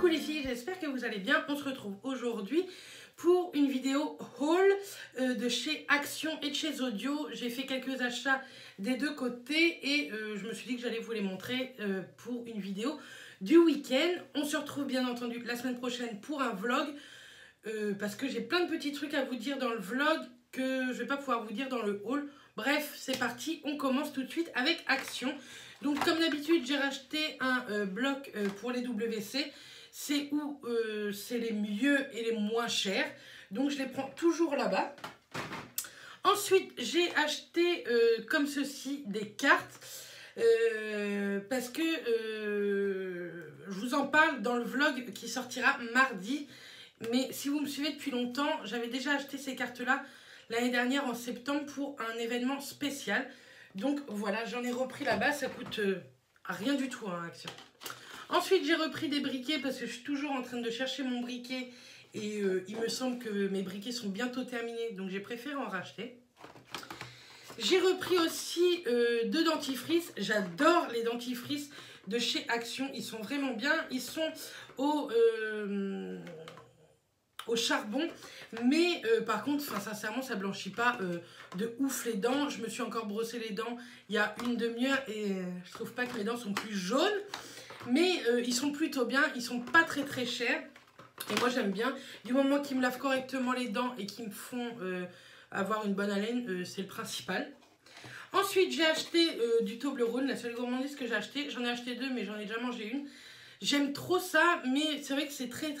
Coucou les filles, j'espère que vous allez bien. On se retrouve aujourd'hui pour une vidéo haul de chez Action et de chez Audio. J'ai fait quelques achats des deux côtés et je me suis dit que j'allais vous les montrer pour une vidéo du week-end. On se retrouve bien entendu la semaine prochaine pour un vlog parce que j'ai plein de petits trucs à vous dire dans le vlog que je ne vais pas pouvoir vous dire dans le haul. Bref, c'est parti, on commence tout de suite avec Action. Donc comme d'habitude, j'ai racheté un bloc pour les WC. C'est où c'est les mieux et les moins chers. Donc je les prends toujours là-bas. Ensuite, j'ai acheté comme ceci des cartes. Parce que je vous en parle dans le vlog qui sortira mardi. Mais si vous me suivez depuis longtemps, j'avais déjà acheté ces cartes-là l'année dernière en septembre pour un événement spécial. Donc voilà, j'en ai repris là-bas, ça coûte rien du tout hein, Action. Ensuite, j'ai repris des briquets parce que je suis toujours en train de chercher mon briquet et il me semble que mes briquets sont bientôt terminés, donc j'ai préféré en racheter. J'ai repris aussi deux dentifrices, j'adore les dentifrices de chez Action, ils sont vraiment bien, ils sont au charbon, mais par contre, sincèrement, ça blanchit pas de ouf les dents. Je me suis encore brossé les dents il y a une demi-heure et je trouve pas que mes dents sont plus jaunes, mais ils sont plutôt bien, ils sont pas très chers et moi j'aime bien. Du moment qu'ils me lavent correctement les dents et qu'ils me font avoir une bonne haleine, c'est le principal. Ensuite, j'ai acheté du Toblerone, la seule gourmandise que j'ai acheté. J'en ai acheté deux, mais j'en ai déjà mangé une. J'aime trop ça, mais c'est vrai que c'est très...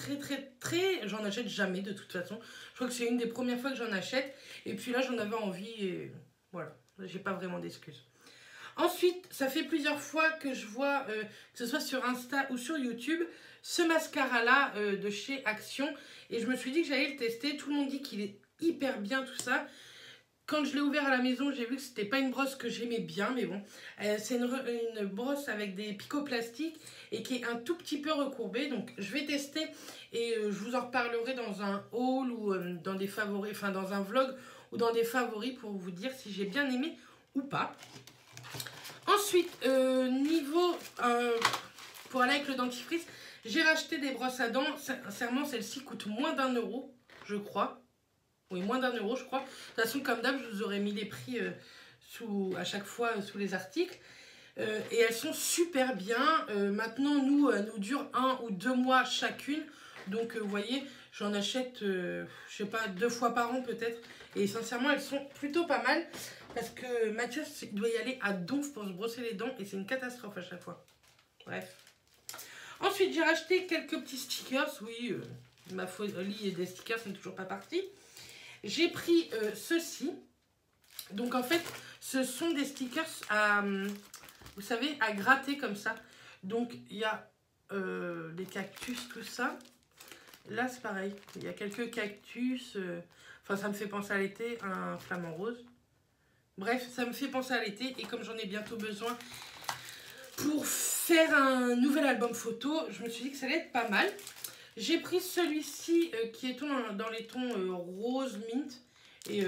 J'en achète jamais de toute façon. Je crois que c'est une des premières fois que j'en achète. Et puis là, j'en avais envie et voilà. J'ai pas vraiment d'excuses. Ensuite, ça fait plusieurs fois que je vois, que ce soit sur Insta ou sur YouTube, ce mascara-là de chez Action. Et je me suis dit que j'allais le tester. Tout le monde dit qu'il est hyper bien, tout ça. Quand je l'ai ouvert à la maison, j'ai vu que c'était pas une brosse que j'aimais bien, mais bon. C'est une brosse avec des picots plastiques et qui est un tout petit peu recourbée. Donc je vais tester et je vous en reparlerai dans un haul ou dans des favoris, enfin dans un vlog ou dans des favoris pour vous dire si j'ai bien aimé ou pas. Ensuite, pour aller avec le dentifrice, j'ai racheté des brosses à dents. Sincèrement, celle-ci coûte moins d'1 €, je crois. Oui, moins d'1 € je crois. De toute façon, comme d'hab, je vous aurais mis les prix à chaque fois sous les articles. Et elles sont super bien. Maintenant, elles nous durent 1 ou 2 mois chacune. Donc, vous voyez, j'en achète, je sais pas, 2 fois par an peut-être. Et sincèrement, elles sont plutôt pas mal. Parce que Mathias, il doit y aller à donf pour se brosser les dents. Et c'est une catastrophe à chaque fois. Bref. Ensuite, j'ai racheté quelques petits stickers. Oui, ma folie des stickers n'est toujours pas partie. J'ai pris ceci. Donc en fait, ce sont des stickers à, vous savez, à gratter comme ça. Donc il y a des cactus, tout ça. Là c'est pareil, il y a quelques cactus. Enfin ça me fait penser à l'été, un flamant rose. Bref, ça me fait penser à l'été. Et comme j'en ai bientôt besoin pour faire un nouvel album photo, je me suis dit que ça allait être pas mal. J'ai pris celui-ci qui est dans les tons rose mint. Et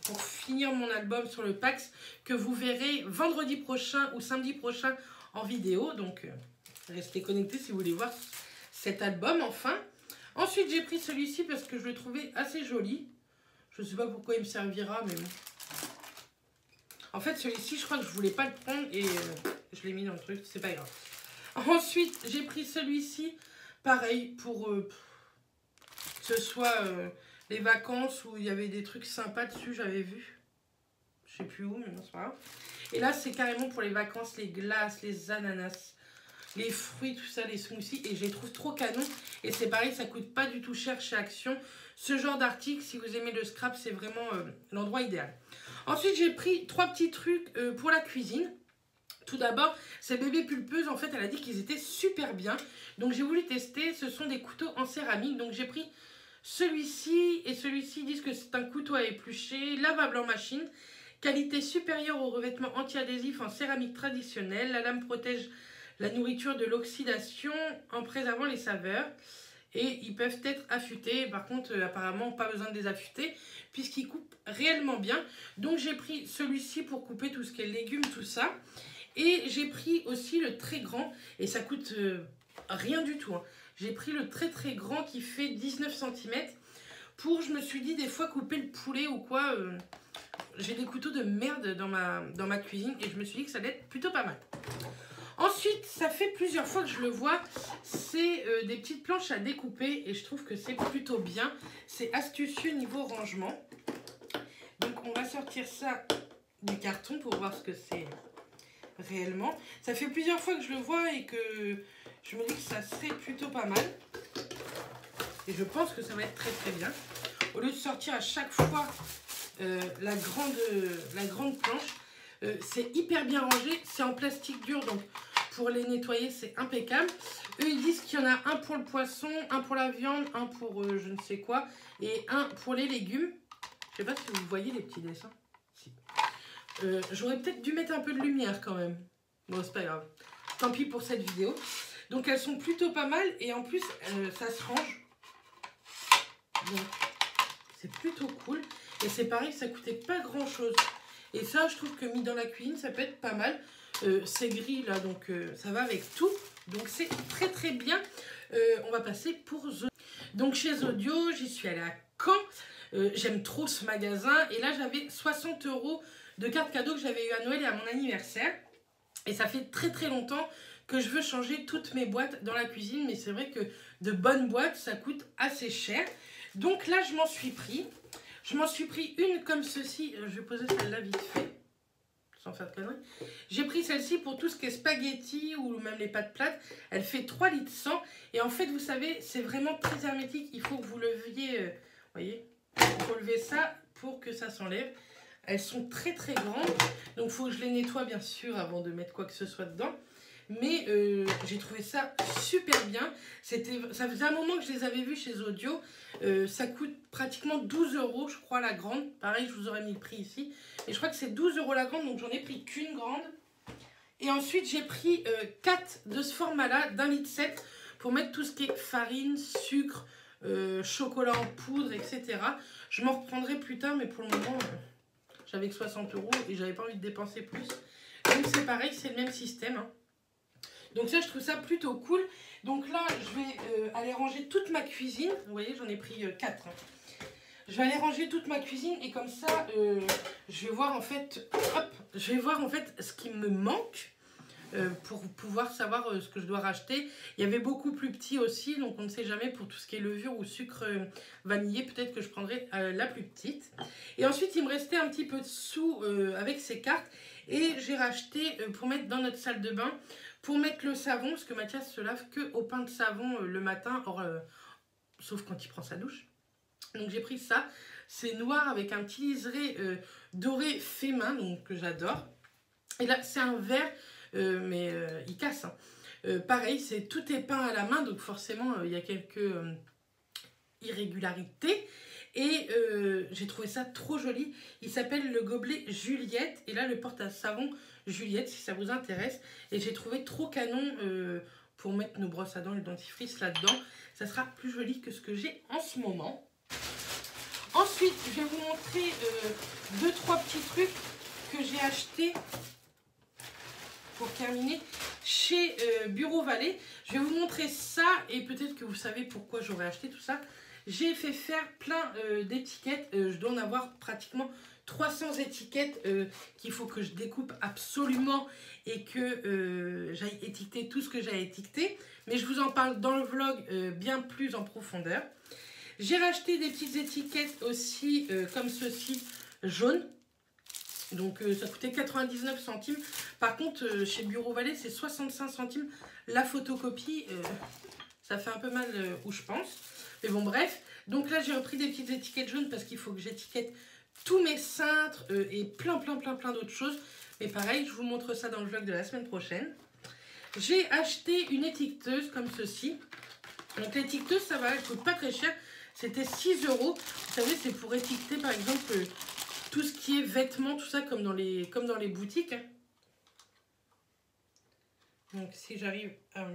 pour finir mon album sur le Pax, que vous verrez vendredi prochain ou samedi prochain en vidéo. Donc restez connectés si vous voulez voir cet album enfin. Ensuite j'ai pris celui-ci parce que je le trouvais assez joli. Je ne sais pas pourquoi il me servira, mais bon. En fait celui-ci je crois que je voulais pas le prendre et je l'ai mis dans le truc, c'est pas grave. Ensuite j'ai pris celui-ci. Pareil, pour que ce soit les vacances où il y avait des trucs sympas dessus, j'avais vu. Je sais plus où, mais non, c'est pas grave. Et là, c'est carrément pour les vacances, les glaces, les ananas, les fruits, tout ça, les smoothies. Et je les trouve trop canon. Et c'est pareil, ça coûte pas du tout cher chez Action. Ce genre d'article, si vous aimez le scrap, c'est vraiment l'endroit idéal. Ensuite, j'ai pris 3 petits trucs pour la cuisine. Tout d'abord, ces bébés pulpeuses, en fait, elle a dit qu'ils étaient super bien. Donc, j'ai voulu tester. Ce sont des couteaux en céramique. Donc, j'ai pris celui-ci et celui-ci. Ils disent que c'est un couteau à éplucher, lavable en machine. Qualité supérieure au revêtement anti-adhésif en céramique traditionnelle. La lame protège la nourriture de l'oxydation en préservant les saveurs. Et ils peuvent être affûtés. Par contre, apparemment, pas besoin de les affûter puisqu'ils coupent réellement bien. Donc, j'ai pris celui-ci pour couper tout ce qui est légumes, tout ça. Et j'ai pris aussi le très grand, et ça coûte rien du tout. Hein. J'ai pris le très très grand qui fait 19 cm pour, je me suis dit, des fois couper le poulet ou quoi. J'ai des couteaux de merde dans ma cuisine et je me suis dit que ça allait être plutôt pas mal. Ensuite, ça fait plusieurs fois que je le vois, c'est des petites planches à découper et je trouve que c'est plutôt bien. C'est astucieux niveau rangement. Donc on va sortir ça du carton pour voir ce que c'est réellement. Ça fait plusieurs fois que je le vois et que je me dis que ça serait plutôt pas mal. Et je pense que ça va être très très bien. Au lieu de sortir à chaque fois la grande planche, c'est hyper bien rangé. C'est en plastique dur, donc pour les nettoyer, c'est impeccable. Eux, ils disent qu'il y en a un pour le poisson, un pour la viande, un pour je ne sais quoi, et un pour les légumes. Je sais pas si vous voyez les petits dessins. Si. J'aurais peut-être dû mettre un peu de lumière quand même. Bon, c'est pas grave. Tant pis pour cette vidéo. Donc, elles sont plutôt pas mal. Et en plus, ça se range. Donc, c'est plutôt cool. Et c'est pareil, ça coûtait pas grand-chose. Et ça, je trouve que mis dans la cuisine, ça peut être pas mal. C'est gris, là, donc ça va avec tout. Donc, c'est très, très bien. On va passer pour Zodio. Donc, chez Zodio, j'y suis allée à Caen. J'aime trop ce magasin et là j'avais 60 € de carte cadeau que j'avais eu à Noël et à mon anniversaire et ça fait très très longtemps que je veux changer toutes mes boîtes dans la cuisine, mais c'est vrai que de bonnes boîtes ça coûte assez cher. Donc là je m'en suis pris une comme ceci. Je vais poser celle-là vite fait sans faire de conneries. J'ai pris celle-ci pour tout ce qui est spaghetti ou même les pâtes plates. Elle fait 3 litres 100 et en fait vous savez c'est vraiment très hermétique. Il faut que vous leviez, voyez, il faut lever ça pour que ça s'enlève. Elles sont très très grandes. Donc il faut que je les nettoie bien sûr avant de mettre quoi que ce soit dedans. Mais j'ai trouvé ça super bien. Ça faisait un moment que je les avais vues chez Zodio. Ça coûte pratiquement 12 € je crois la grande. Pareil je vous aurais mis le prix ici. Et je crois que c'est 12 € la grande. Donc j'en ai pris qu'une grande. Et ensuite j'ai pris 4 de ce format là d'1,7 litre pour mettre tout ce qui est farine, sucre, chocolat en poudre, etc. Je m'en reprendrai plus tard, mais pour le moment, j'avais que 60 € et j'avais pas envie de dépenser plus. Donc c'est pareil, c'est le même système. Hein. Donc ça, je trouve ça plutôt cool. Donc là, je vais aller ranger toute ma cuisine. Vous voyez, j'en ai pris 4. Hein. Je vais aller ranger toute ma cuisine et comme ça, je vais voir en fait, ce qui me manque. Pour pouvoir savoir ce que je dois racheter. Il y avait beaucoup plus petit aussi, donc on ne sait jamais pour tout ce qui est levure ou sucre vanillé, peut-être que je prendrai la plus petite. Et ensuite, il me restait un petit peu de sous avec ces cartes et j'ai racheté pour mettre dans notre salle de bain, pour mettre le savon, parce que Mathias se lave que au pain de savon le matin, sauf quand il prend sa douche. Donc j'ai pris ça, c'est noir avec un petit liseré doré fait main, donc que j'adore. Et là, c'est un verre. Mais il casse. Hein. Pareil, tout est peint à la main, donc forcément, il y a quelques irrégularités. Et j'ai trouvé ça trop joli. Il s'appelle le gobelet Juliette. Et là, le porte-à-savon Juliette, si ça vous intéresse. Et j'ai trouvé trop canon pour mettre nos brosses à dents et le dentifrice là-dedans. Ça sera plus joli que ce que j'ai en ce moment. Ensuite, je vais vous montrer 2-3 petits trucs que j'ai achetés. Pour terminer, chez Bureau Vallée, je vais vous montrer ça et peut-être que vous savez pourquoi j'aurais acheté tout ça. J'ai fait faire plein d'étiquettes, je dois en avoir pratiquement 300 étiquettes qu'il faut que je découpe absolument et que j'aille étiqueter tout ce que j'ai à étiqueter. Mais je vous en parle dans le vlog bien plus en profondeur. J'ai racheté des petites étiquettes aussi comme ceci, jaunes. Donc ça coûtait 99 centimes. Par contre, chez Bureau Vallée, c'est 65 centimes. La photocopie, ça fait un peu mal où je pense. Mais bon, bref. Donc là, j'ai repris des petites étiquettes jaunes parce qu'il faut que j'étiquette tous mes cintres et plein d'autres choses. Mais pareil, je vous montre ça dans le vlog de la semaine prochaine. J'ai acheté une étiqueteuse comme ceci. Donc l'étiqueteuse, ça va, elle coûte pas très cher. C'était 6 €. Vous savez, c'est pour étiqueter par exemple... tout ce qui est vêtements, tout ça, comme dans les boutiques. Hein. Donc, si j'arrive à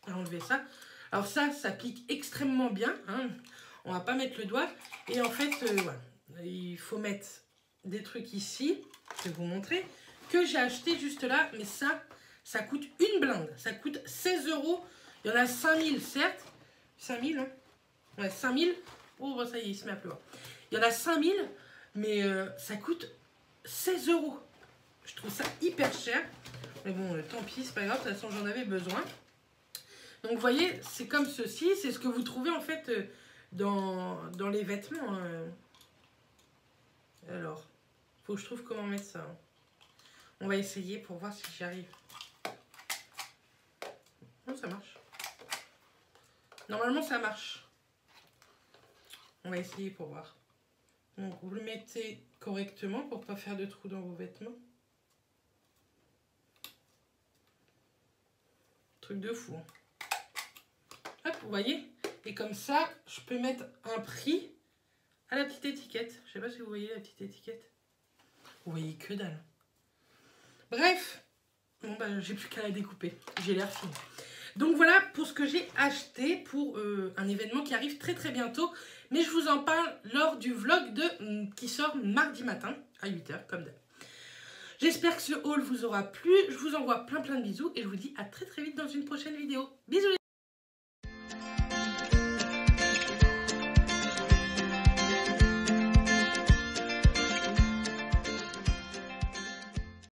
enlever ça. Alors ça pique extrêmement bien. Hein. On va pas mettre le doigt. Et en fait, voilà. Il faut mettre des trucs ici. Je vais vous montrer. Que j'ai acheté juste là. Mais ça Ça coûte une blinde. Ça coûte 16 €. Il y en a 5000, certes. 5000, hein. Ouais, 5000. Oh, bah, ça y est, il se met à pleuvoir. Il y en a 5000, mais ça coûte 16 €. Je trouve ça hyper cher. Mais bon, tant pis, c'est pas grave. De toute façon, j'en avais besoin. Donc, vous voyez, c'est comme ceci. C'est ce que vous trouvez, en fait, dans les vêtements. Alors, faut que je trouve comment mettre ça. On va essayer pour voir si j'y arrive. Non, ça marche. Normalement, ça marche. On va essayer pour voir. Donc, vous le mettez correctement pour ne pas faire de trous dans vos vêtements. Truc de fou. Hop, vous voyez? Et comme ça, je peux mettre un prix à la petite étiquette. Je sais pas si vous voyez la petite étiquette. Vous voyez que dalle. Bref. Bon, bah, j'ai plus qu'à la découper. J'ai l'air fine. Donc voilà pour ce que j'ai acheté pour un événement qui arrive très très bientôt. Mais je vous en parle lors du vlog qui sort mardi matin à 8 h comme d'hab. J'espère que ce haul vous aura plu. Je vous envoie plein de bisous et je vous dis à très très vite dans une prochaine vidéo. Bisous!